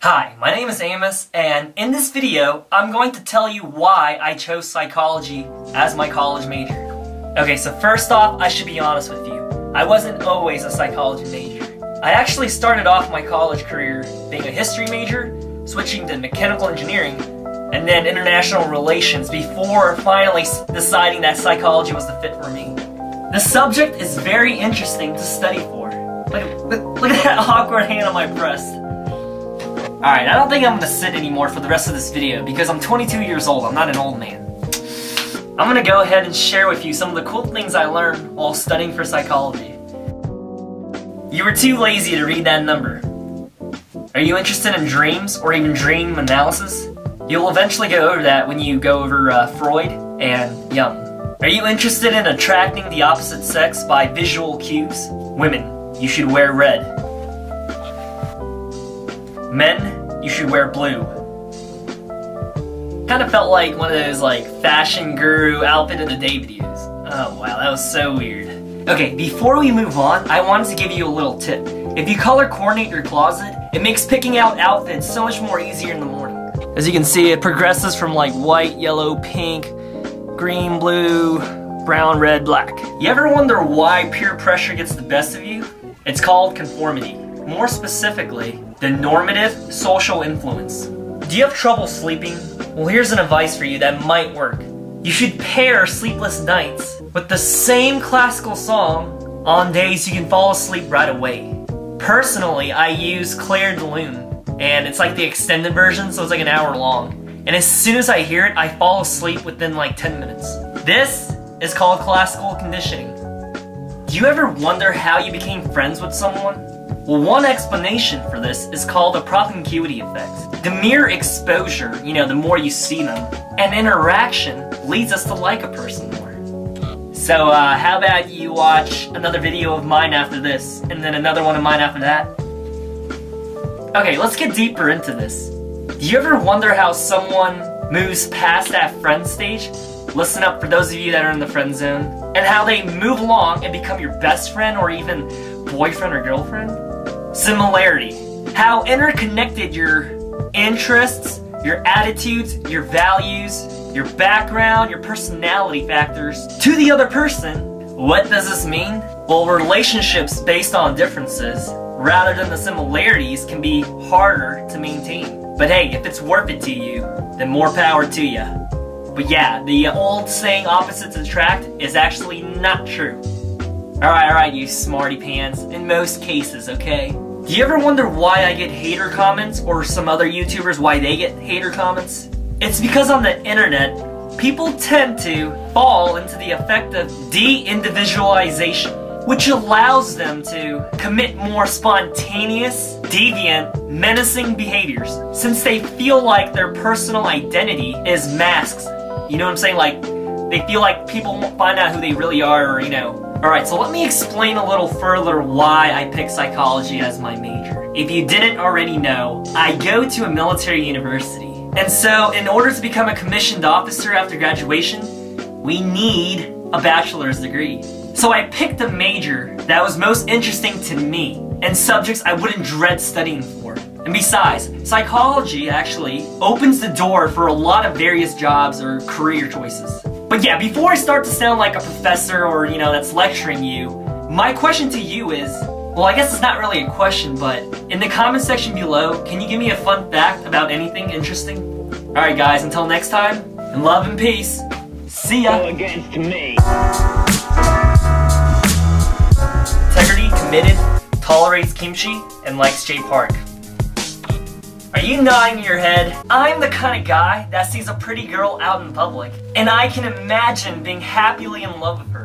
Hi, my name is Amos, and in this video, I'm going to tell you why I chose psychology as my college major. Okay, so first off, I should be honest with you. I wasn't always a psychology major. I actually started off my college career being a history major, switching to mechanical engineering, and then international relations before finally deciding that psychology was the fit for me. The subject is very interesting to study for. Look at that awkward hand on my breast. Alright, I don't think I'm gonna sit anymore for the rest of this video because I'm 22 years old, I'm not an old man. I'm gonna go ahead and share with you some of the cool things I learned while studying for psychology. You were too lazy to read that number. Are you interested in dreams or even dream analysis? You'll eventually go over that when you go over Freud and Jung. Are you interested in attracting the opposite sex by visual cues? Women, you should wear red. Men, you should wear blue. Kind of felt like one of those fashion guru outfit of the day videos. Oh wow, that was so weird. Okay, before we move on, I wanted to give you a little tip. If you color coordinate your closet, it makes picking out outfits so much more easier in the morning. As you can see, it progresses from white, yellow, pink, green, blue, brown, red, black. You ever wonder why peer pressure gets the best of you? It's called conformity. More specifically, the normative social influence. Do you have trouble sleeping? Well, here's an advice for you that might work. You should pair sleepless nights with the same classical song on days you can fall asleep right away. Personally, I use Clair de Lune, and it's like the extended version, so it's like an hour long. And as soon as I hear it, I fall asleep within 10 minutes. This is called classical conditioning. Do you ever wonder how you became friends with someone? Well, one explanation for this is called the propinquity effect. The mere exposure, the more you see them, and interaction leads us to like a person more. So, how about you watch another video of mine after this, and then another one of mine after that? Okay, let's get deeper into this. Do you ever wonder how someone moves past that friend stage? Listen up for those of you that are in the friend zone. And how they move along and become your best friend or even boyfriend or girlfriend? Similarity. How interconnected your interests, your attitudes, your values, your background, your personality factors to the other person. What does this mean? Well, relationships based on differences rather than the similarities can be harder to maintain. But hey, if it's worth it to you, then more power to you. But yeah, the old saying opposites attract is actually not true. Alright, you smarty pants. In most cases, okay? Do you ever wonder why I get hater comments, or some other YouTubers why they get hater comments? It's because on the internet, people tend to fall into the effect of de-individualization, which allows them to commit more spontaneous, deviant, menacing behaviors, since they feel like their personal identity is masks. You know what I'm saying? They feel like people won't find out who they really are, or Alright, so let me explain a little further why I picked psychology as my major. If you didn't already know, I go to a military university. And so, in order to become a commissioned officer after graduation, we need a bachelor's degree. So I picked a major that was most interesting to me, and subjects I wouldn't dread studying for. And besides, psychology actually opens the door for a lot of various jobs or career choices. But yeah, before I start to sound like a professor or, that's lecturing you, my question to you is, well, I guess it's not really a question, but in the comment section below, can you give me a fun fact about anything interesting? Alright guys, until next time, and love and peace, see ya! Go against me. Integrity, committed, tolerates kimchi, and likes Jay Park. Are you nodding your head? I'm the kind of guy that sees a pretty girl out in public, and I can imagine being happily in love with her.